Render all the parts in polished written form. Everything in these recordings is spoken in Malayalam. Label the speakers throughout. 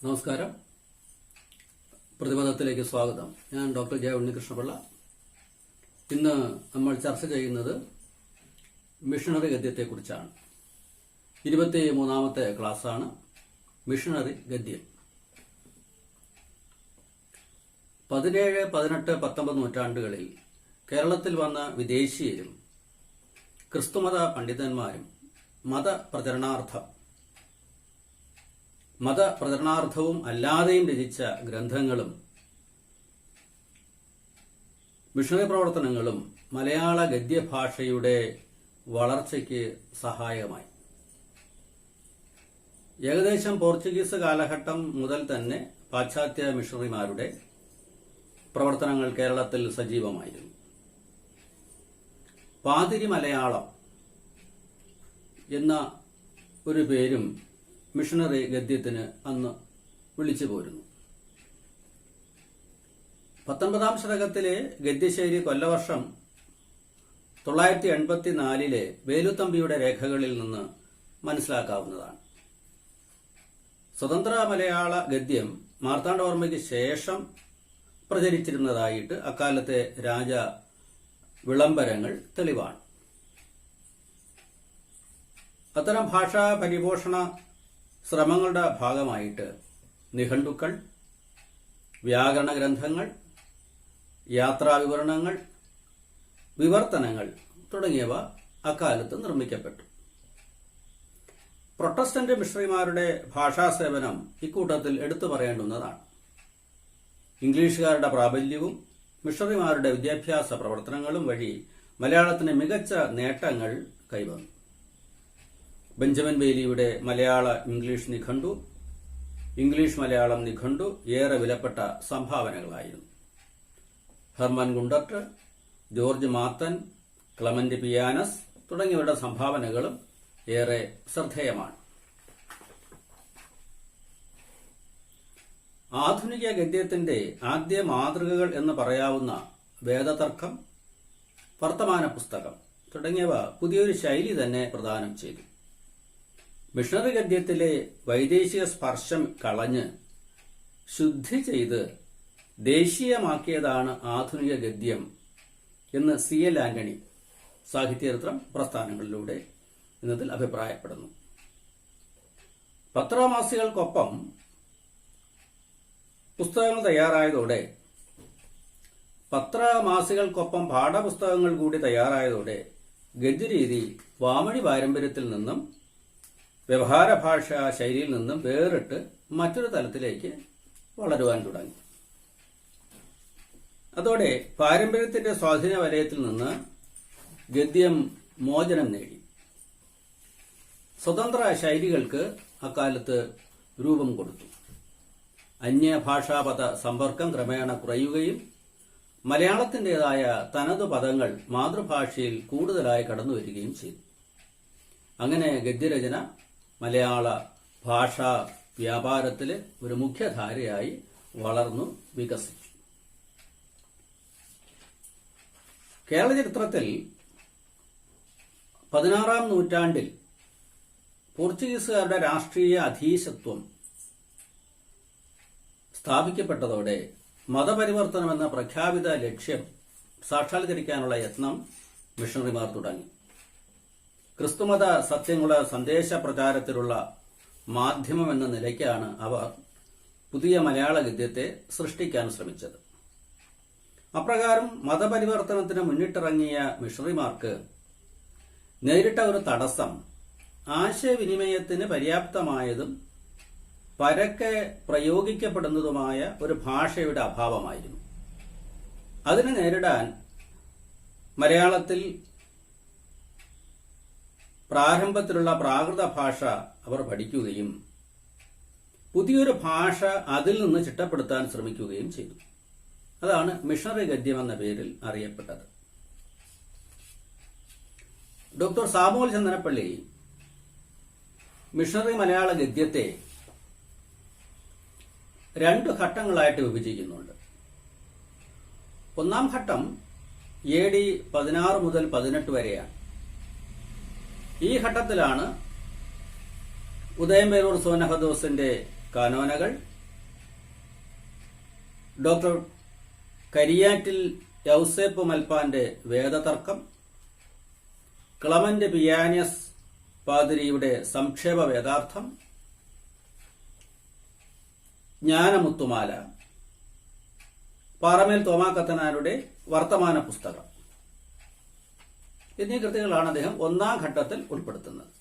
Speaker 1: നമസ്കാരം. പ്രതിപദത്തിലേക്ക് സ്വാഗതം. ഞാൻ ഡോക്ടർ ജെ ഉണ്ണികൃഷ്ണപിള്ള. ഇന്ന് നമ്മൾ ചർച്ച ചെയ്യുന്നത് മിഷണറി ഗദ്യത്തെക്കുറിച്ചാണ്. 23ാമത്തെ ക്ലാസ്സാണ് മിഷണറി ഗദ്യം. 17, 18, 19 നൂറ്റാണ്ടുകളിൽ കേരളത്തിൽ വന്ന വിദേശീയരും ക്രിസ്തുമത പണ്ഡിതന്മാരും മതപ്രചരണാർത്ഥവും അല്ലാതെയും രചിച്ച ഗ്രന്ഥങ്ങളും മിഷണറി പ്രവർത്തനങ്ങളും മലയാള ഗദ്യഭാഷയുടെ വളർച്ചയ്ക്ക് സഹായകമായി. ഏകദേശം പോർച്ചുഗീസ് കാലഘട്ടം മുതൽ തന്നെ പാശ്ചാത്യ മിഷണറിമാരുടെ പ്രവർത്തനങ്ങൾ കേരളത്തിൽ സജീവമായിരുന്നു. പാതിരി മലയാളം എന്ന ഒരു പേരും മിഷണറി ഗദ്യത്തിന് അന്ന് വിളിച്ചു പോരുന്നു. 19ാം ശതകത്തിലെ ഗദ്യശൈലി കൊല്ലവർഷം 984 വേലുത്തമ്പിയുടെ രേഖകളിൽ നിന്ന് മനസ്സിലാക്കാവുന്നതാണ്. സ്വതന്ത്ര മലയാള ഗദ്യം മാർത്താണ്ഡവർമ്മയ്ക്ക് ശേഷം പ്രചരിച്ചിരുന്നതായിട്ട് അക്കാലത്തെ രാജ വിളംബരങ്ങൾ തെളിവാണ്. അത്തരം ഭാഷാ പരിപോഷണ ശ്രമങ്ങളുടെ ഭാഗമായിട്ട് നിഘണ്ടുക്കൾ, വ്യാകരണ ഗ്രന്ഥങ്ങൾ, യാത്രാവിവരണങ്ങൾ, വിവർത്തനങ്ങൾ തുടങ്ങിയവ അക്കാലത്ത് നിർമ്മിക്കപ്പെട്ടു. പ്രൊട്ടസ്റ്റന്റ് മിഷണറിമാരുടെ ഭാഷാസേവനം ഇക്കൂട്ടത്തിൽ എടുത്തു പറയേണ്ടുന്നതാണ്. ഇംഗ്ലീഷുകാരുടെ പ്രാബല്യവും മിഷണറിമാരുടെ വിദ്യാഭ്യാസ പ്രവർത്തനങ്ങളും വഴി മലയാളത്തിന് മികച്ച നേട്ടങ്ങൾ കൈവന്നു. ബെഞ്ചമിൻ ബെയ്ലിയുടെ മലയാള ഇംഗ്ലീഷ് നിഘണ്ടു, ഇംഗ്ലീഷ് മലയാളം നിഘണ്ടു ഏറെ വിലപ്പെട്ട സംഭാവനകളായിരുന്നു. Hermann Gundert, George Mathan, Clement Pianius തുടങ്ങിയവരുടെ സംഭാവനകളും ഏറെ ശ്രദ്ധേയമാണ്. ആധുനിക ഗദ്യത്തിന്റെ ആദ്യ മാതൃകകൾ എന്ന് പറയാവുന്ന വേദതർക്കം, വർത്തമാന പുസ്തകം തുടങ്ങിയവ പുതിയൊരു ശൈലി തന്നെ പ്രദാനം ചെയ്തു. മിഷണറി ഗദ്യത്തിലെ വൈദേശിക സ്പർശം കളഞ്ഞ് ശുദ്ധി ചെയ്ത് ദേശീയമാക്കിയതാണ് ആധുനിക ഗദ്യം എന്ന് C.L. ആന്റണി സാഹിത്യചരിത്രം പ്രസ്ഥാനങ്ങളിലൂടെ എന്നതിൽ അഭിപ്രായപ്പെടുന്നു. പത്രമാസികൾക്കൊപ്പം പുസ്തകങ്ങൾ തയ്യാറായതോടെ പാഠപുസ്തകങ്ങൾ കൂടി തയ്യാറായതോടെ ഗദ്യരീതി വാമൊഴി പാരമ്പര്യത്തിൽ നിന്നും വ്യവഹാര ഭാഷാ ശൈലിയിൽ നിന്നും വേറിട്ട് മറ്റൊരു തലത്തിലേക്ക് വളരുവാൻ തുടങ്ങി. അതോടെ പാരമ്പര്യത്തിന്റെ സ്വാധീന വലയത്തിൽ നിന്ന് ഗദ്യം മോചനം നേടി. സ്വതന്ത്ര ശൈലികൾക്ക് അക്കാലത്ത് രൂപം കൊടുത്തു. അന്യഭാഷാപദ സമ്പർക്കം ക്രമേണ കുറയുകയും മലയാളത്തിന്റേതായ തനതു പദങ്ങൾ മാതൃഭാഷയിൽ കൂടുതലായി കടന്നുവരികയും ചെയ്തു. അങ്ങനെ ഗദ്യരചന മലയാള ഭാഷാ വ്യാപാരത്തിലെ ഒരു മുഖ്യധാരയായി വളർന്നു വികസിച്ചു. കേരള ചരിത്രത്തിൽ 16ാം നൂറ്റാണ്ടിൽ പോർച്ചുഗീസുകാരുടെ രാഷ്ട്രീയ അധീശത്വം സ്ഥാപിക്കപ്പെട്ടതോടെ മതപരിവർത്തനമെന്ന പ്രഖ്യാപിത ലക്ഷ്യം സാക്ഷാത്കരിക്കാനുള്ള യത്നം മിഷണറിമാർ തുടങ്ങി. ക്രിസ്തുമത സത്യങ്ങളുടെ സന്ദേശ പ്രചാരത്തിലുള്ള മാധ്യമം എന്ന നിലയ്ക്കാണ് അവർ പുതിയ മലയാള ഗദ്യത്തെ സൃഷ്ടിക്കാൻ ശ്രമിച്ചത്. അപ്രകാരം മതപരിവർത്തനത്തിന് മുന്നിട്ടിറങ്ങിയ മിഷണറിമാർക്ക് നേരിട്ട ഒരു തടസ്സം ആശയവിനിമയത്തിന് പര്യാപ്തമായതും പരക്കെ പ്രയോഗിക്കപ്പെടുന്നതുമായ ഒരു ഭാഷയുടെ അഭാവമായിരുന്നു. അതിനെ നേരിടാൻ മലയാളത്തിൽ പ്രാരംഭത്തിലുള്ള പ്രാകൃത ഭാഷ അവർ പഠിക്കുകയും പുതിയൊരു ഭാഷ അതിൽ നിന്ന് ചിട്ടപ്പെടുത്താൻ ശ്രമിക്കുകയും ചെയ്തു. അതാണ് മിഷണറി ഗദ്യം എന്ന പേരിൽ അറിയപ്പെട്ടത്. ഡോക്ടർ സാമുവൽ ചന്ദനപ്പള്ളി മിഷണറി മലയാള ഗദ്യത്തെ 2 ഘട്ടങ്ങളായിട്ട് വിഭജിക്കുന്നുണ്ട്. ഒന്നാം ഘട്ടം AD 16 മുതൽ 18 വരെയാണ്. ഈ ഘട്ടത്തിലാണ് ഉദയംപേരൂർ സോനഹദോസിന്റെ കാനോനകൾ, ഡോക്ടർ കരിയാറ്റിൽ യൗസേപ്പ് മൽപ്പാന്റെ വേദതർക്കം, ക്ലമന്റ് പിയാനിയസ് പാതിരിയുടെ സംക്ഷേപ വേദാർത്ഥം, ജ്ഞാനമുത്തുമാല, പാറമേൽ തോമാക്കത്തനാരുടെ വർത്തമാന പുസ്തകം എന്നീ കൃതികളാണ് അദ്ദേഹം ഒന്നാം ഘട്ടത്തിൽ ഉൾപ്പെടുത്തുന്നത്.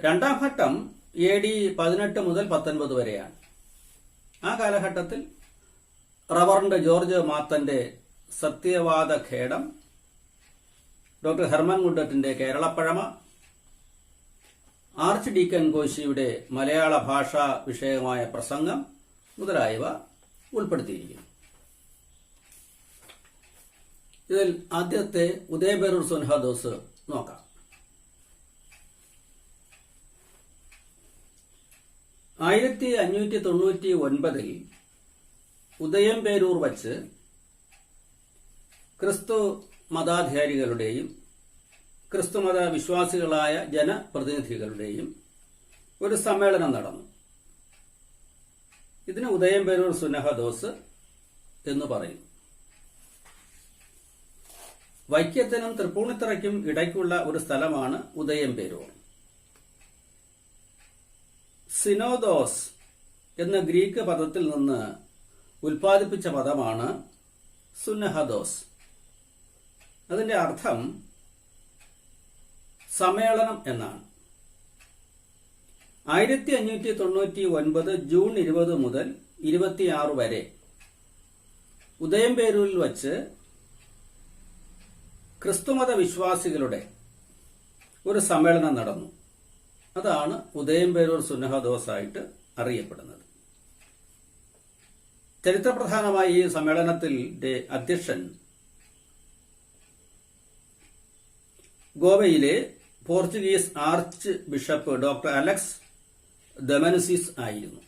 Speaker 1: രണ്ടാം ഘട്ടം AD 18 മുതൽ 19 വരെയാണ്. ആ കാലഘട്ടത്തിൽ റവറന്റ് ജോർജ് മാത്തന്റെ സത്യവാദ ഖേടം, ഡോക്ടർ ഹെർമൻ ഗുഡറ്റിന്റെ കേരളപ്പഴമ, ആർച്ച് ഡീക്കൻ കോശിയുടെ മലയാള ഭാഷാ വിഷയമായ പ്രസംഗം മുതലായവ ഉൾപ്പെടുത്തിയിരിക്കുന്നു. ഇതിൽ ആദ്യത്തെ ഉദയംപേരൂർ സുൻഹദോസ് നോക്കാം. 1599 ഉദയംപേരൂർ വച്ച് ക്രിസ്തു മതാധികാരികളുടെയും ക്രിസ്തുമത വിശ്വാസികളായ ജനപ്രതിനിധികളുടെയും ഒരു സമ്മേളനം നടന്നു. ഇതിന് ഉദയംപേരൂർ സുന്നഹദോസ് എന്ന് പറയും. വൈക്കത്തിനും തൃപ്പൂണിത്തറയ്ക്കും ഇടയ്ക്കുള്ള ഒരു സ്ഥലമാണ് ഉദയംപേരൂർ. സിനോദോസ് എന്ന ഗ്രീക്ക് പദത്തിൽ നിന്ന് ഉൽപ്പാദിപ്പിച്ച പദമാണ് സുന്നഹദോസ്. അതിന്റെ അർത്ഥം സമ്മേളനം എന്നാണ്. 1599 ജൂൺ 20 മുതൽ 26 വരെ ഉദയംപേരൂരിൽ വച്ച് ക്രിസ്തുമത വിശ്വാസികളുടെ ഒരു സമ്മേളനം നടന്നു. അതാണ് ഉദയംപേരൂർ സുന്നഹദോസായിട്ട് അറിയപ്പെടുന്നത്. ചരിത്രപ്രധാനമായ ഈ സമ്മേളനത്തിന്റെ അധ്യക്ഷൻ ഗോവയിലെ Portuguese archbishop doctor Alex ദമനുസിസ് ആയിരുന്നു.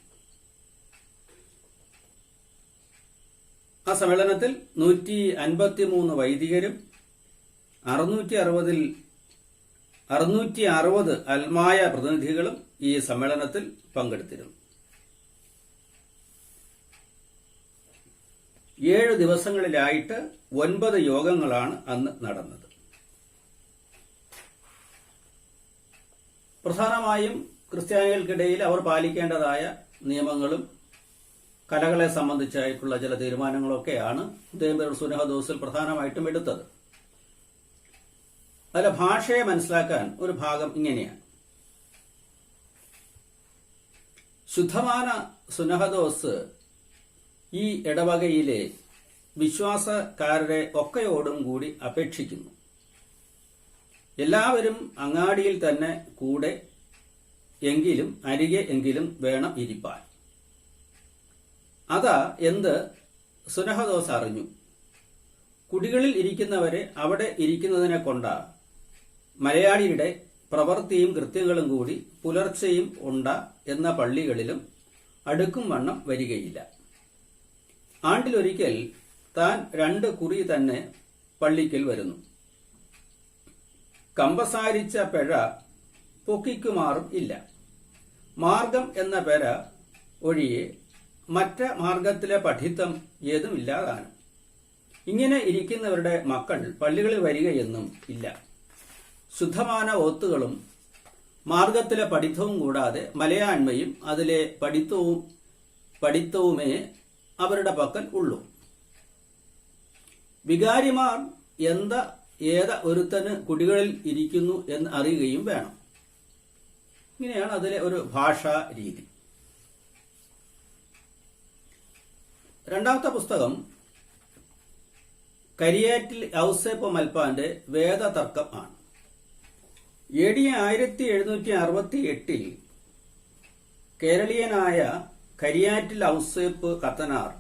Speaker 1: ആ സമ്മേളനത്തിൽ 153 വൈദികരും 660 അൽമായ പ്രതിനിധികളും ഈ സമ്മേളനത്തിൽ പങ്കെടുത്തിരുന്നു. 7 ദിവസങ്ങളിലായിട്ട് 9 യോഗങ്ങളാണ് അന്ന് നടന്നത്. പ്രധാനമായും ക്രിസ്ത്യാനികൾക്കിടയിൽ അവർ പാലിക്കേണ്ടതായ നിയമങ്ങളും കലകളെ സംബന്ധിച്ചായിട്ടുള്ള ചില തീരുമാനങ്ങളൊക്കെയാണ് ഉദയംപേരൂർ സുന്നഹദോസിൽ പ്രധാനമായിട്ടും എടുത്തത്. അതിലെ ഭാഷയെ മനസ്സിലാക്കാൻ ഒരു ഭാഗം ഇങ്ങനെയാണ്. ശുദ്ധമാന സുന്നഹദോസ് ഈ ഇടവകയിലെ വിശ്വാസക്കാരുടെ ഒക്കെയോടും കൂടി അപേക്ഷിക്കുന്നു. എല്ലാവരും അങ്ങാടിയിൽ തന്നെ കൂടെ എങ്കിലും അരികെ എങ്കിലും വേണം ഇരിപ്പാൻ. അതാ എന്ത് സുന്നഹദോസ് അറിഞ്ഞു. കുടികളിൽ ഇരിക്കുന്നവരെ അവിടെ ഇരിക്കുന്നതിനെ കൊണ്ടാ മലയാളിയുടെ പ്രവൃത്തിയും കൃത്യങ്ങളും കൂടി പുലർച്ചയും ഉണ്ട എന്ന പള്ളികളിലും അടുക്കും വണ്ണം വരികയില്ല. ആണ്ടിലൊരിക്കൽ താൻ 2 കുറി തന്നെ പള്ളിക്കൽ വരുന്നു. കമ്പസാരിച്ച പെഴ പൊക്കിക്കുമാറും ഇല്ല. മാർഗം എന്ന പെര ഒഴിയെ മറ്റ മാർഗത്തിലെ പഠിത്തം ഏതുമില്ലാതാണ്. ഇങ്ങനെ ഇരിക്കുന്നവരുടെ മക്കൾ പള്ളികളിൽ വരികയെന്നും ഇല്ല. ശുദ്ധമാന ഓത്തുകളും മാർഗത്തിലെ പഠിത്തവും കൂടാതെ മലയാണ്മയും അതിലെ പഠിത്തവുമേ അവരുടെ പക്കൽ ഉള്ളൂ. വികാരിമാർ ഏത ഒരുത്തന് കുടികളിൽ ഇരിക്കുന്നു എന്ന് അറിയുകയും വേണം. ഇങ്ങനെയാണ് അതിലെ ഒരു ഭാഷാ രീതി. രണ്ടാമത്തെ പുസ്തകം കരിയാറ്റിൽ ഔസേപ്പ് മൽപ്പാന്റെ വേദതർക്കം ആണ്. AD 1768 കേരളീയനായ കരിയാറ്റിൽ ഔസേപ്പ് കത്തനാർ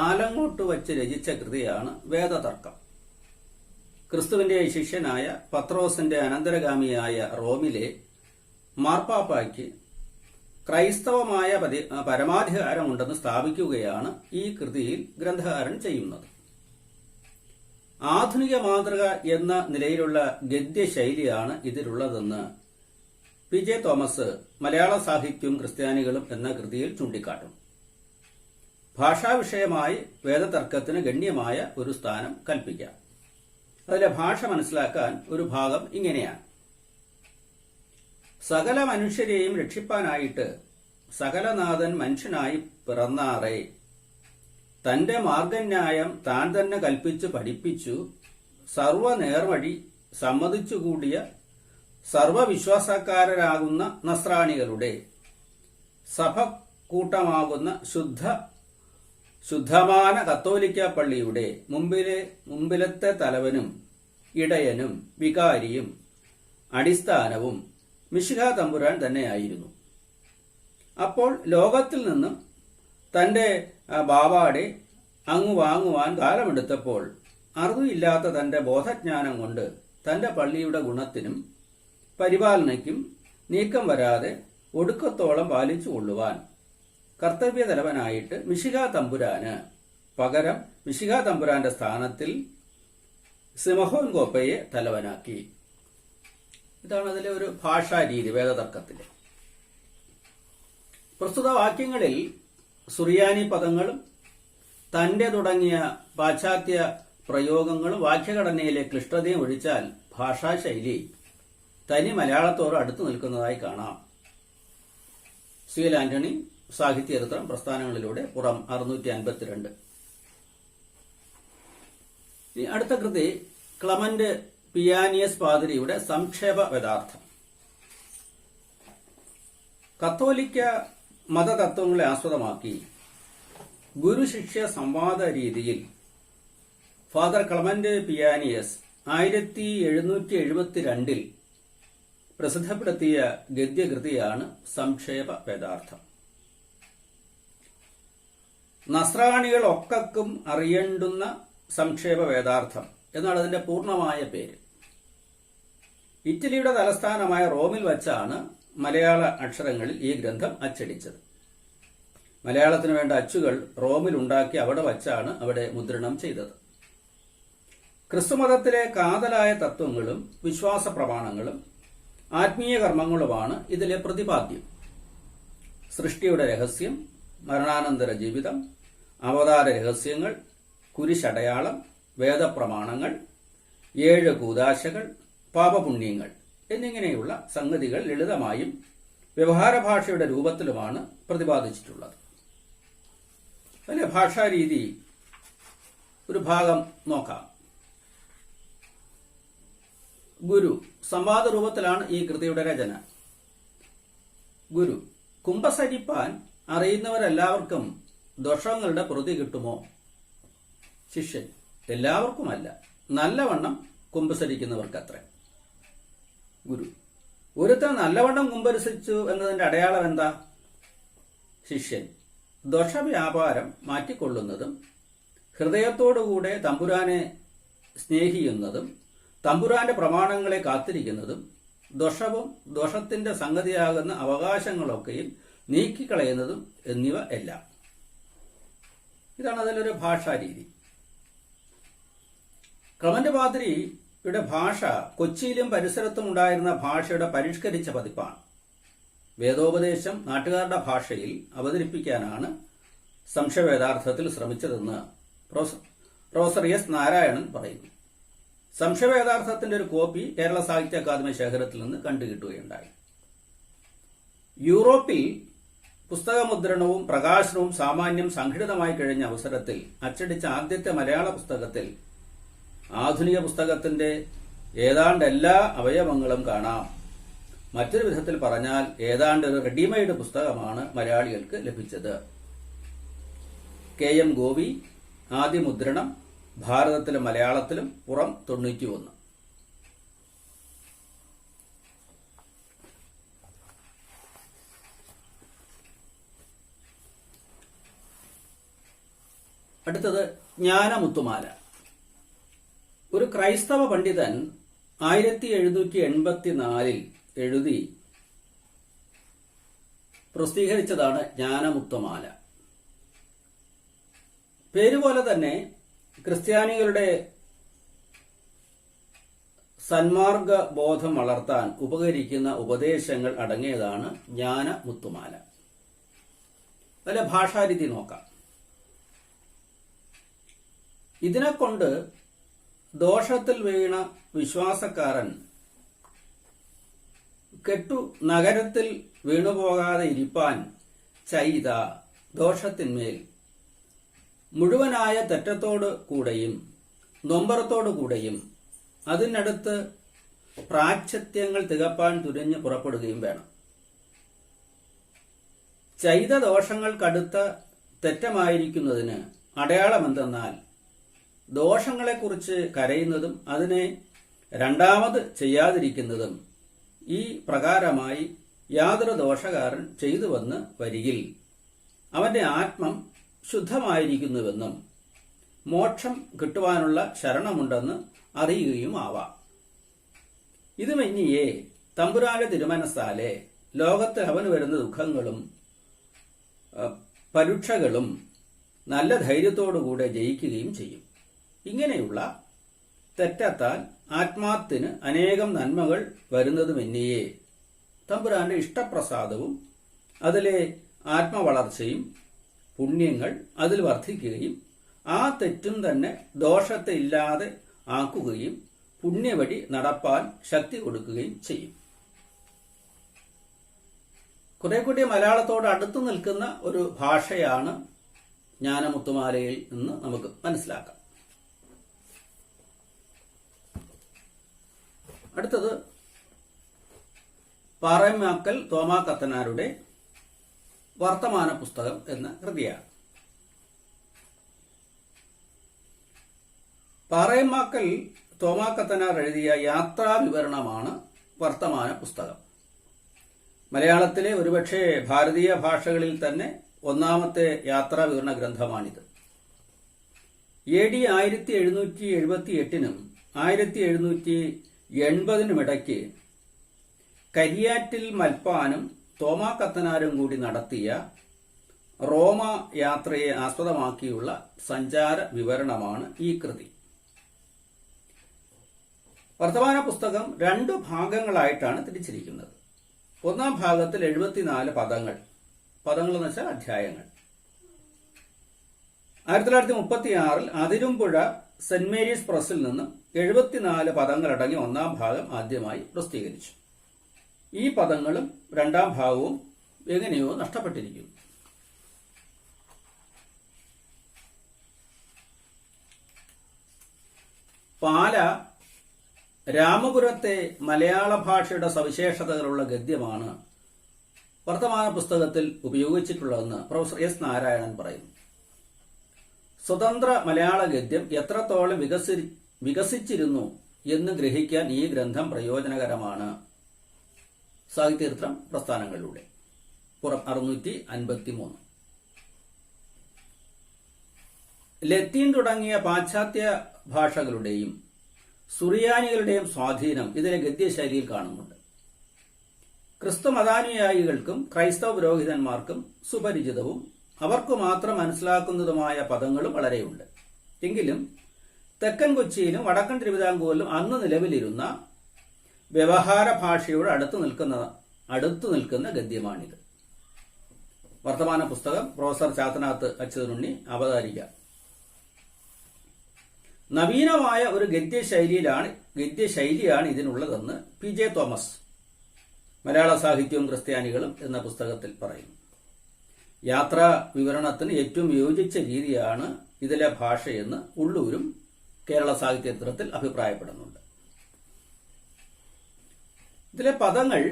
Speaker 1: ആലങ്ങോട്ട് വച്ച് രചിച്ച കൃതിയാണ് വേദതർക്കം. ക്രിസ്തുവിന്റെ ശിഷ്യനായ പത്രോസിന്റെ അനന്തരഗാമിയായ റോമിലെ മാർപ്പാപ്പായ്ക്ക് ക്രൈസ്തവമായ പരമാധികാരമുണ്ടെന്ന് സ്ഥാപിക്കുകയാണ് ഈ കൃതിയിൽ ഗ്രന്ഥകാരൻ ചെയ്യുന്നത്. ആധുനിക മാതൃക എന്ന നിലയിലുള്ള ഗദ്യശൈലിയാണ് ഇതിലുള്ളതെന്ന് പി.ജെ. തോമസ് മലയാള സാഹിത്യവും ക്രിസ്ത്യാനികളും എന്ന കൃതിയിൽ ചൂണ്ടിക്കാട്ടും. ഭാഷാവിഷയമായി വേദതർക്കത്തിന് ഗണ്യമായ ഒരു സ്ഥാനം കൽപ്പിക്കാം. അതിലെ ഭാഷ മനസ്സിലാക്കാൻ ഒരു ഭാഗം ഇങ്ങനെയാണ്: സകല മനുഷ്യരെയും രക്ഷിപ്പാനായിട്ട് സകലനാഥൻ മനുഷ്യനായി പിറന്നാറേ, തന്റെ മാർഗന്യായം താൻ തന്നെ കൽപ്പിച്ചു പഠിപ്പിച്ചു, സർവ നേർവഴി സമ്മതിച്ചുകൂടിയ സർവവിശ്വാസക്കാരാകുന്ന നസ്രാണികളുടെ സഭ കൂട്ടമാകുന്ന ശുദ്ധമാന കത്തോലിക്ക പള്ളിയുടെ മുമ്പിലത്തെ തലവനും ഇടയനും വികാരിയും അടിസ്ഥാനവും മിശിഹാ തമ്പുരാൻ തന്നെയായിരുന്നു. അപ്പോൾ ലോകത്തിൽ നിന്നും തന്റെ ബാവാടെ അങ്ങു വാങ്ങുവാൻ കാലമെടുത്തപ്പോൾ അറിവില്ലാത്ത തന്റെ ബോധജ്ഞാനം കൊണ്ട് തന്റെ പള്ളിയുടെ ഗുണത്തിനും പരിപാലനയ്ക്കും നീക്കം വരാതെ ഒടുക്കത്തോളം പാലിച്ചു കൊള്ളുവാൻ കർത്തവ്യ തലവനായിട്ട് മിശിഹാ തമ്പുരാന് പകരം മിശിഹാ തമ്പുരാന്റെ സ്ഥാനത്തിൽ സിമഹോൻ കോപ്പയെ തലവനാക്കി. ഇതാണ് അതിലെ ഒരു ഭാഷാരീതി വേദതർക്കത്തിലെ. പ്രസ്തുത വാക്യങ്ങളിൽ സുറിയാനി പദങ്ങളും തന്റെ തുടങ്ങിയ പാശ്ചാത്യ പ്രയോഗങ്ങളും വാക്യഘടനയിലെ ക്ലിഷ്ടതയും ഒഴിച്ചാൽ ഭാഷാശൈലി തനി മലയാളത്തോട് അടുത്തു നിൽക്കുന്നതായി കാണാം. സി.എൽ. ആന്റണി, സാഹിത്യചരിത്രം, പ്രസ്ഥാനങ്ങളിലൂടെ, പുറം 652. അടുത്ത കൃതി ക്ലമന്റ് പിയാനിയസ് പാതിരിയുടെ സംക്ഷേപ വേദാർത്ഥം. കത്തോലിക്ക മതതത്വങ്ങളെ ആസ്പദമാക്കി ഗുരുശിഷ്യ സംവാദ രീതിയിൽ ഫാദർ ക്ലമന്റ് പിയാനിയസ് 1772 പ്രസിദ്ധപ്പെടുത്തിയ ഗദ്യകൃതിയാണ് സംക്ഷേപ വേദാർത്ഥം. നസ്രാണികൾ ഒക്കും അറിയേണ്ടുന്ന സംക്ഷേപ വേദാർത്ഥം എന്നാണ് അതിന്റെ പൂർണ്ണമായ പേര്. ഇറ്റലിയുടെ തലസ്ഥാനമായ റോമിൽ വച്ചാണ് മലയാള അക്ഷരങ്ങളിൽ ഈ ഗ്രന്ഥം അച്ചടിച്ചത്. മലയാളത്തിന് വേണ്ട അച്ചുകൾ റോമിൽ ഉണ്ടാക്കി അവിടെ വച്ചാണ് അവിടെ മുദ്രണം ചെയ്തത്. ക്രിസ്തുമതത്തിലെ കാതലായ തത്വങ്ങളും വിശ്വാസ പ്രമാണങ്ങളും ആത്മീയ കർമ്മങ്ങളുമാണ് ഇതിലെ പ്രതിപാദ്യം. സൃഷ്ടിയുടെ രഹസ്യം, മരണാനന്തര ജീവിതം, അവതാര രഹസ്യങ്ങൾ, കുരിശടയാളം, വേദപ്രമാണങ്ങൾ, 7 കൂദാശകൾ, പാപപുണ്യങ്ങൾ എന്നിങ്ങനെയുള്ള സംഗതികൾ ലളിതമായും വ്യവഹാര ഭാഷയുടെ രൂപത്തിലുമാണ് പ്രതിപാദിച്ചിട്ടുള്ളത്. അതിലെ ഭാഷാരീതി ഒരു ഭാഗം നോക്കാം. ഗുരു സംവാദ രൂപത്തിലാണ് ഈ കൃതിയുടെ രചന. ഗുരു: കുമ്പസരിപ്പാൻ അറിയുന്നവരെല്ലാവർക്കും ദോഷങ്ങളുടെ പ്രതി കിട്ടുമോ? ശിഷ്യൻ: എല്ലാവർക്കുമല്ല, നല്ലവണ്ണം കുമ്പസരിക്കുന്നവർക്കത്രേ. ഗുരു: ഒരുത്തൻ നല്ലവണ്ണം കുമ്പസരിച്ചു എന്നതിന്റെ അടയാളം എന്താ? ശിഷ്യൻ: ദോഷവ്യാപാരം മാറ്റിക്കൊള്ളുന്നതും ഹൃദയത്തോടുകൂടെ തമ്പുരാനെ സ്നേഹിക്കുന്നതും തമ്പുരാന്റെ പ്രമാണങ്ങളെ കാത്തിരിക്കുന്നതും ദോഷവും ദോഷത്തിന്റെ സംഗതിയാകുന്ന അവകാശങ്ങളൊക്കെയും നീക്കിക്കളയുന്നതും എന്നിവ എല്ലാം. ഇതാണ് അതിലൊരു ഭാഷാരീതി. ക്ലമന്റ് പാതിരിയുടെ ഭാഷ കൊച്ചിയിലും പരിസരത്തും ഉണ്ടായിരുന്ന ഭാഷയുടെ പരിഷ്കരിച്ച പതിപ്പാണ്. വേദോപദേശം നാട്ടുകാരുടെ ഭാഷയിൽ അവതരിപ്പിക്കാനാണ് സംശയവേദാർത്ഥത്തിൽ ശ്രമിച്ചതെന്ന് പ്രൊഫസർ എസ് നാരായണൻ പറയുന്നു. സംശയവേദാർത്ഥത്തിന്റെ ഒരു കോപ്പി കേരള സാഹിത്യ അക്കാദമി ശേഖരത്തിൽ നിന്ന് കണ്ടുകിട്ടുകയുണ്ടായി. യൂറോപ്പിൽ പുസ്തകമുദ്രണവും പ്രകാശനവും സാമാന്യം സംഘടിതമായി കഴിഞ്ഞ അവസരത്തിൽ അച്ചടിച്ച ആദ്യത്തെ മലയാള പുസ്തകത്തിൽ ആധുനിക പുസ്തകത്തിന്റെ ഏതാണ്ട് എല്ലാ അവയവങ്ങളും കാണാം. മറ്റൊരു വിധത്തിൽ പറഞ്ഞാൽ ഏതാണ്ട് ഒരു റെഡിമെയ്ഡ് പുസ്തകമാണ് മലയാളികൾക്ക് ലഭിച്ചത്. കെ.എം. ഗോപി, ആദ്യ മുദ്രണം, ഭാരതത്തിലും മലയാളത്തിലും, പുറം 91. അടുത്തത് ജ്ഞാനമുത്തുമാല. ഒരു ക്രൈസ്തവ പണ്ഡിതൻ 1784 എഴുതി പ്രസിദ്ധീകരിച്ചതാണ് ജ്ഞാനമുത്തുമാല. പേരുപോലെ തന്നെ ക്രിസ്ത്യാനികളുടെ സന്മാർഗ ബോധം വളർത്താൻ ഉപകരിക്കുന്ന ഉപദേശങ്ങൾ അടങ്ങിയതാണ് ജ്ഞാനമുത്തുമാല. അതിലെ ഭാഷാരീതി നോക്കാം. ഇതിനെക്കൊണ്ട് ദോഷത്തിൽ വീണ വിശ്വാസക്കാരൻ കെട്ടു നഗരത്തിൽ വീണുപോകാതെ ഇരിപ്പാൻ ചെയ്ത ദോഷത്തിന്മേൽ മുഴുവനായ തെറ്റത്തോടു കൂടെയും നൊമ്പരത്തോടു കൂടെയും അതിനടുത്ത് പ്രാച്ഛത്യങ്ങൾ തികപ്പാൻ തുനിഞ്ഞ് പുറപ്പെടുകയും വേണം. ചെയ്ത ദോഷങ്ങൾക്കടുത്ത തെറ്റമായിരിക്കുന്നതിന് അടയാളമെന്തെന്നാൽ ദോഷങ്ങളെക്കുറിച്ച് കരയുന്നതും അതിനെ രണ്ടാമത് ചെയ്യാതിരിക്കുന്നതും ഈ പ്രകാരമായി യാതൊരു ദോഷകാരൻ ചെയ്തുവെന്ന് വരികിൽ അവന്റെ ആത്മം ശുദ്ധമായിരിക്കുന്നുവെന്നും മോക്ഷം കിട്ടുവാനുള്ള ശരണമുണ്ടെന്ന് അറിയുകയും ആവാം. ഇതുമെന്നിയേ തമ്പുരാന്റെ തിരുമനസ്സാലെ ലോകത്ത് അവന് വരുന്ന ദുഃഖങ്ങളും പരീക്ഷകളും നല്ല ധൈര്യത്തോടുകൂടെ ജയിക്കുകയും ചെയ്യും. ഇങ്ങനെയുള്ള തെറ്റത്താൽ ആത്മാത്തിന് അനേകം നന്മകൾ വരുന്നതുമെന്നിയേ തമ്പുരാന്റെ ഇഷ്ടപ്രസാദവും അതിലെ ആത്മവളർച്ചയും പുണ്യങ്ങൾ അതിൽ വർദ്ധിക്കുകയും ആ തെറ്റും തന്നെ ദോഷത്തെ ഇല്ലാതെ ആക്കുകയും പുണ്യവഴി നടപ്പാൻ ശക്തി കൊടുക്കുകയും ചെയ്യും. കുറെ കൂടി മലയാളത്തോട് അടുത്തു നിൽക്കുന്ന ഒരു ഭാഷയാണ് ജ്ഞാനമുത്തുമാലയിൽ നിന്ന് നമുക്ക് മനസ്സിലാക്കാം. അടുത്തത് പാറേമാക്കൽ തോമാ കത്തനാരുടെ വർത്തമാന പുസ്തകം എന്ന കൃതിയാണ്. പാറേമാക്കൽ തോമാ കത്തനാർ എഴുതിയ യാത്രാ വിവരണമാണ് വർത്തമാന പുസ്തകം. മലയാളത്തിലെ ഒരുപക്ഷെ ഭാരതീയ ഭാഷകളിൽ തന്നെ ഒന്നാമത്തെ യാത്രാ വിവരണ ഗ്രന്ഥമാണിത്. AD 1778 1780 ഇടയ്ക്ക് കരിയാറ്റിൽ മൽപ്പാനും തോമാ കത്തനാരും കൂടി നടത്തിയ റോമ യാത്രയെ ആസ്പദമാക്കിയുള്ള സഞ്ചാര വിവരണമാണ് ഈ കൃതി. വർത്തമാന പുസ്തകം 2 ഭാഗങ്ങളായിട്ടാണ് തിരിച്ചിരിക്കുന്നത്. ഒന്നാം ഭാഗത്തിൽ 74 പദങ്ങൾ എന്ന് വെച്ചാൽ അധ്യായങ്ങൾ. 1936 അതിരുമ്പുഴ സെന്റ് മേരീസ് പ്രസിൽ നിന്നും 74 പദങ്ങളടങ്ങിയ ഒന്നാം ഭാഗം ആദ്യമായി പ്രസിദ്ധീകരിച്ചു. ഈ പദങ്ങളും രണ്ടാം ഭാഗവും എങ്ങനെയോ നഷ്ടപ്പെട്ടിരിക്കുന്നു. പാല രാമപുരത്തെ മലയാള ഭാഷയുടെ സവിശേഷതകളുള്ള ഗദ്യമാണ് വർത്തമാന പുസ്തകത്തിൽ ഉപയോഗിച്ചിട്ടുള്ളതെന്ന് പ്രൊഫസർ S. നാരായണൻ പറയുന്നു. സ്വതന്ത്ര മലയാള ഗദ്യം എത്രത്തോളം വികസിച്ചിരുന്നു എന്ന് ഗ്രഹിക്കാൻ ഈ ഗ്രന്ഥം പ്രയോജനകരമാണ്. സാഹിത്യചരിത്രം പ്രസ്ഥാനങ്ങളിലൂടെ 653. ലത്തീൻ തുടങ്ങിയ പാശ്ചാത്യ ഭാഷകളുടെയും സുറിയാനികളുടെയും സ്വാധീനം ഇതിലെ ഗദ്യശൈലിയിൽ കാണുന്നുണ്ട്. ക്രിസ്തു മതാനുയായികൾക്കും ക്രൈസ്തവ പുരോഹിതന്മാർക്കും സുപരിചിതവും അവർക്ക് മാത്രം മനസ്സിലാക്കുന്നതുമായ പദങ്ങളും വളരെയുണ്ട്. എങ്കിലും തെക്കൻ കൊച്ചിയിലും വടക്കൻ തിരുവിതാംകൂറിലും അന്ന് നിലവിലിരുന്ന വ്യവഹാര ഭാഷയോട് അടുത്തു നിൽക്കുന്ന ഗദ്യമാണിത്. വർത്തമാന പുസ്തകം പ്രൊഫസർ ചാത്തനാത്ത് അച്യുതനുണ്ണി അവതാരിക. നവീനമായ ഒരു ഗദ്യശൈലിയാണ് ഇതിനുള്ളതെന്ന് PJ തോമസ് മലയാള സാഹിത്യവും ക്രിസ്ത്യാനികളും എന്ന പുസ്തകത്തിൽ പറയുന്നു. യാത്രാ വിവരണത്തിന് ഏറ്റവും യോജിച്ച രീതിയാണ് ഇതിലെ ഭാഷയെന്ന് ഉള്ളൂരും കേരള സാഹിത്യചരിത്രത്തിൽ അഭിപ്രായപ്പെടുന്നുണ്ട്. ഇതിലെ പദങ്ങൾ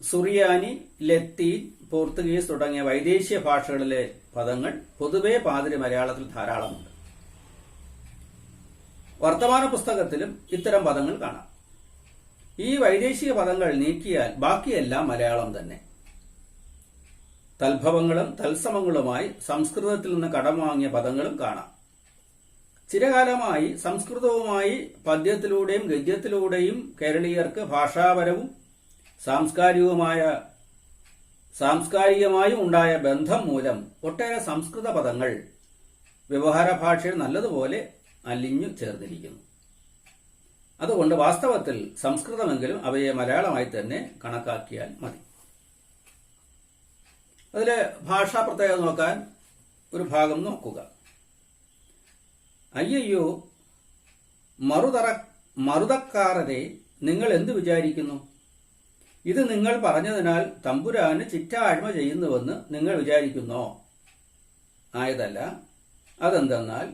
Speaker 1: സുറിയാനി, ലത്തീൻ, പോർത്തുഗീസ് തുടങ്ങിയ വൈദേശിക ഭാഷകളിലെ പദങ്ങൾ പൊതുവെ പാതിരി മലയാളത്തിൽ ധാരാളമുണ്ട്. വർത്തമാന പുസ്തകത്തിലും ഇത്തരം പദങ്ങൾ കാണാം. ഈ വൈദേശിക പദങ്ങൾ നീക്കിയാൽ ബാക്കിയെല്ലാം മലയാളം തന്നെ. തൽഭവങ്ങളും തത്സമങ്ങളുമായി സംസ്കൃതത്തിൽ നിന്ന് കടം വാങ്ങിയ പദങ്ങളും കാണാം. ചിരകാലമായി സംസ്കൃതവുമായി പദ്യത്തിലൂടെയും ഗദ്യത്തിലൂടെയും കേരളീയർക്ക് ഭാഷാപരവും സാംസ്കാരികമായും ഉണ്ടായ ബന്ധം മൂലം ഒട്ടേറെ സംസ്കൃത പദങ്ങൾ വ്യവഹാര ഭാഷയിൽ നല്ലതുപോലെ അലിഞ്ഞു ചേർന്നിരിക്കുന്നു. അതുകൊണ്ട് വാസ്തവത്തിൽ സംസ്കൃതമെങ്കിലും അവയെ മലയാളമായി തന്നെ കണക്കാക്കിയാൽ മതി. അതിലെ ഭാഷാ പ്രത്യേകത നോക്കാൻ ഒരു ഭാഗം നോക്കുക. അയ്യയ്യോ മറുതക്കാരരെ, നിങ്ങൾ എന്തു വിചാരിക്കുന്നു? ഇത് നിങ്ങൾ പറഞ്ഞതിനാൽ തമ്പുരാന് ചിറ്റാഴ്മ ചെയ്യുന്നുവെന്ന് നിങ്ങൾ വിചാരിക്കുന്നോ? ആയതല്ല. അതെന്തെന്നാൽ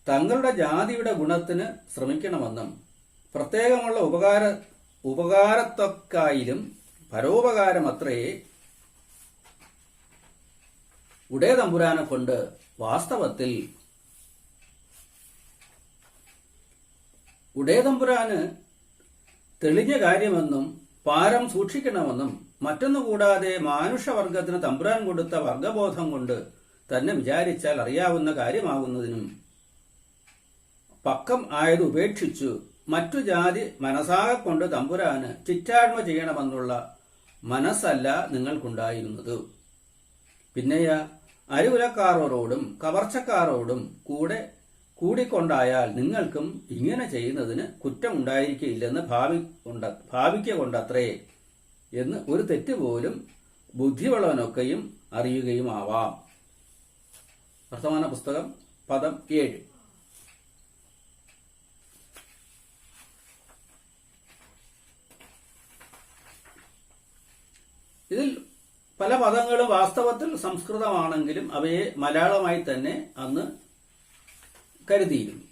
Speaker 1: തങ്ങളുടെ ജാതിയുടെ ഗുണത്തിന് ശ്രമിക്കണമെന്നും പ്രത്യേകമുള്ള ഉപകാരത്തൊക്കായാലും പരോപകാരമത്രേ ഉടേ തമ്പുരാനെ കൊണ്ട് വാസ്തവത്തിൽ ഉടേ തമ്പുരാന് തെളിഞ്ഞ കാര്യമെന്നും പാരം സൂക്ഷിക്കണമെന്നും മറ്റൊന്നുകൂടാതെ മാനുഷവർഗത്തിന് തമ്പുരാൻ കൊടുത്ത വർഗബോധം കൊണ്ട് തന്നെ വിചാരിച്ചാൽ അറിയാവുന്ന കാര്യമാകുന്നതിനും പക്കം ആയത് ഉപേക്ഷിച്ചു മറ്റു ജാതി മനസ്സാകെ കൊണ്ട് തമ്പുരാന് ചിറ്റാഴ്മ ചെയ്യണമെന്നുള്ള മനസ്സല്ല നിങ്ങൾക്കുണ്ടായിരുന്നത്. പിന്നെയാ അരുകുലക്കാരോടും കവർച്ചക്കാരോടും കൂടിക്കൊണ്ടായാൽ നിങ്ങൾക്കും ഇങ്ങനെ ചെയ്യുന്നതിന് കുറ്റമുണ്ടായിരിക്കില്ലെന്ന് ഭാവിക്കൊണ്ടത്രേ എന്ന് ഒരു തെറ്റുപോലും ബുദ്ധിയുള്ളവനൊക്കെയും അറിയുകയുമാവാം. വർത്തമാന പുസ്തകം പദം 7. ഇതിൽ പല പദങ്ങളും വാസ്തവത്തിൽ സംസ്കൃതമാണെങ്കിലും അവയെ മലയാളമായി തന്നെ അന്ന് കരുതിയിരുന്നു.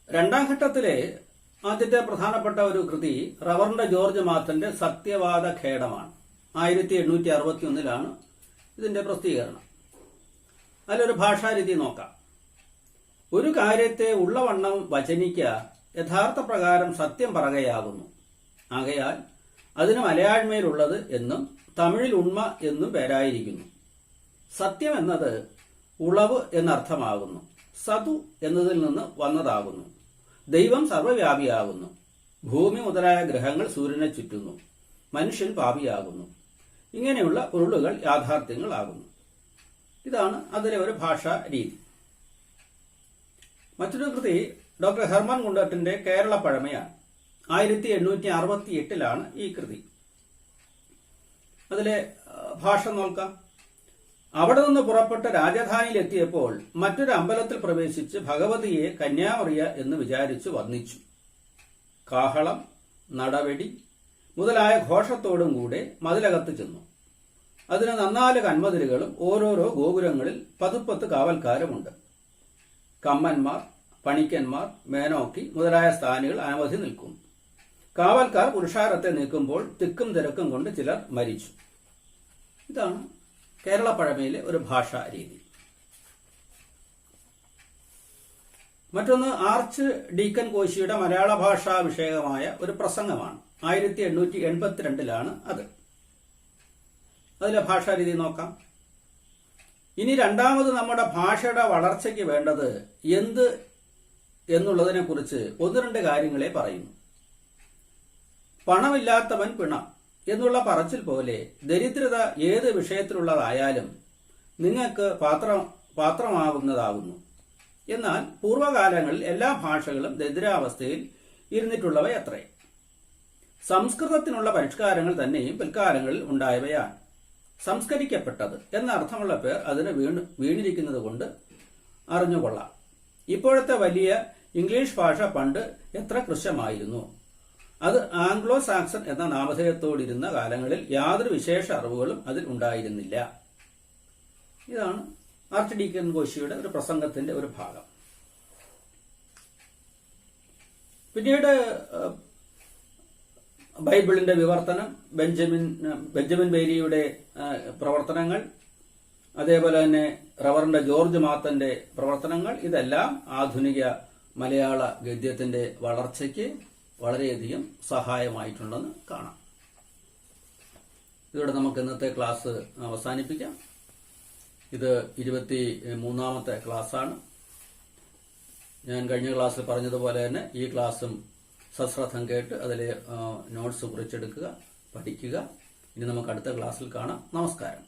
Speaker 1: രണ്ടാം ഘട്ടത്തിലെ ആദ്യത്തെ പ്രധാനപ്പെട്ട ഒരു കൃതി റവറൻഡ് ജോർജ് മാത്തന്റെ സത്യവാദ ഖേടമാണ്. 1861 ഇതിന്റെ പ്രസിദ്ധീകരണം. അതിലൊരു ഭാഷാരീതി നോക്കാം. ഒരു കാര്യത്തെ ഉള്ളവണ്ണം വചനിക്ക യഥാർത്ഥ പ്രകാരം സത്യം പറയുകയാകുന്നു. ആകയാൽ അതിന് മലയാഴ്മയിലുള്ളത് എന്നും തമിഴിൽ ഉണ്മ എന്നും പേരായിരിക്കുന്നു. സത്യം എന്നത് ഉളവ് എന്നർത്ഥമാകുന്നു. സതു എന്നതിൽ നിന്ന് വന്നതാകുന്നു. ദൈവം സർവ്വവ്യാപിയാകുന്നു. ഭൂമി മുതലായ ഗ്രഹങ്ങൾ സൂര്യനെ ചുറ്റുന്നു. മനുഷ്യൻ പാപിയാകുന്നു. ഇങ്ങനെയുള്ള പൊരുളുകൾ യാഥാർത്ഥ്യങ്ങളാകുന്നു. ഇതാണ് അതിലെ ഒരു ഭാഷാ രീതി. മറ്റൊരു കൃതി ഡോക്ടർ ഹെർമൻ ഗുണ്ടട്ടിന്റെ കേരള പഴമയാണ്. 1868 ഈ കൃതി. അതിലെ ഭാഷ നോക്കാം. അവിടെ നിന്ന് പുറപ്പെട്ട് രാജധാനിയിലെത്തിയപ്പോൾ മറ്റൊരു അമ്പലത്തിൽ പ്രവേശിച്ച് ഭഗവതിയെ കന്യാമറിയ എന്ന് വിചാരിച്ചു വന്ദിച്ചു. കാഹളം, നടവെടി മുതലായ ഘോഷത്തോടും കൂടെ മതിലകത്ത് ചെന്നു. അതിന് 4 കന്മതിലുകളും ഓരോരോ ഗോപുരങ്ങളിൽ 10 കാവൽക്കാരുമുണ്ട്. കമ്മന്മാർ, പണിക്കന്മാർ, മേനോക്കി മുതലായ സ്ഥാനികൾ അനവധി നിൽക്കും. കാവൽക്കാർ പുരുഷാരത്തെ നീക്കുമ്പോൾ തിക്കും തിരക്കും കൊണ്ട് ചിലർ മരിച്ചു. ഇതാണ് കേരള പഴമയിലെ ഒരു ഭാഷാ രീതി. മറ്റൊന്ന് ആർച്ച് ഡീക്കൻ കോശിയുടെ മലയാള ഭാഷാ വിഷയകമായ ഒരു പ്രസംഗമാണ്. 1882 അത്. അതിലെ ഭാഷാ രീതി നോക്കാം. ഇനി രണ്ടാമത് നമ്മുടെ ഭാഷയുടെ വളർച്ചയ്ക്ക് വേണ്ടത് എന്ത് എന്നുള്ളതിനെ കുറിച്ച് 1-2 കാര്യങ്ങളെ പറയുന്നു. പണമില്ലാത്തവൻ പിണം എന്നുള്ള പറച്ചിൽ പോലെ ദരിദ്രത ഏത് വിഷയത്തിലുള്ളതായാലും നിങ്ങൾക്ക് പാത്രമാകുന്നതാകുന്നു. എന്നാൽ പൂർവ്വകാലങ്ങളിൽ എല്ലാ ഭാഷകളും ദരിദ്രാവസ്ഥയിൽ ഇരുന്നിട്ടുള്ളവയത്രേ. സംസ്കൃതത്തിനുള്ള പരിഷ്കാരങ്ങൾ തന്നെയും പിൽക്കാലങ്ങളിൽ ഉണ്ടായവയാണ്. സംസ്കരിക്കപ്പെട്ടത് എന്ന അർത്ഥമുള്ള പേർ അതിന് വീണിരിക്കുന്നത് കൊണ്ട് അറിഞ്ഞുകൊള്ളാം. ഇപ്പോഴത്തെ വലിയ ഇംഗ്ലീഷ് ഭാഷ പണ്ട് എത്ര കൃശമായിരുന്നു. അത് ആംഗ്ലോ സാക്സൺ എന്ന നാമധേയത്തോടിരുന്ന കാലങ്ങളിൽ യാതൊരു വിശേഷ അറിവുകളും അതിൽ ഉണ്ടായിരുന്നില്ല. ഇതാണ് ആർച്ച് ഡീക്കൻ കോശിയുടെ ഒരു പ്രസംഗത്തിന്റെ ഒരു ഭാഗം. പിന്നീട് ബൈബിളിന്റെ വിവർത്തനം, ബെഞ്ചമിൻ ബെയ്ലിയുടെ പ്രവർത്തനങ്ങൾ, അതേപോലെ തന്നെ റവറൻഡ് ജോർജ് മാത്തന്റെ പ്രവർത്തനങ്ങൾ, ഇതെല്ലാം ആധുനിക മലയാള ഗദ്യത്തിന്റെ വളർച്ചയ്ക്ക് വളരെയധികം സഹായമായിട്ടുണ്ടെന്ന് കാണാം. ഇതോടെ നമുക്ക് ഇന്നത്തെ ക്ലാസ് അവസാനിപ്പിക്കാം. ഇത് 23ാമത്തെ ക്ലാസ്സാണ്. ഞാൻ കഴിഞ്ഞ ക്ലാസ്സിൽ പറഞ്ഞതുപോലെ തന്നെ ഈ ക്ലാസ്സും സശ്രദ്ധം കേട്ട് അതിലെ നോട്ട്സ് കുറിച്ചെടുക്കുക, പഠിക്കുക. ഇനി നമുക്ക് അടുത്ത ക്ലാസ്സിൽ കാണാം. നമസ്കാരം.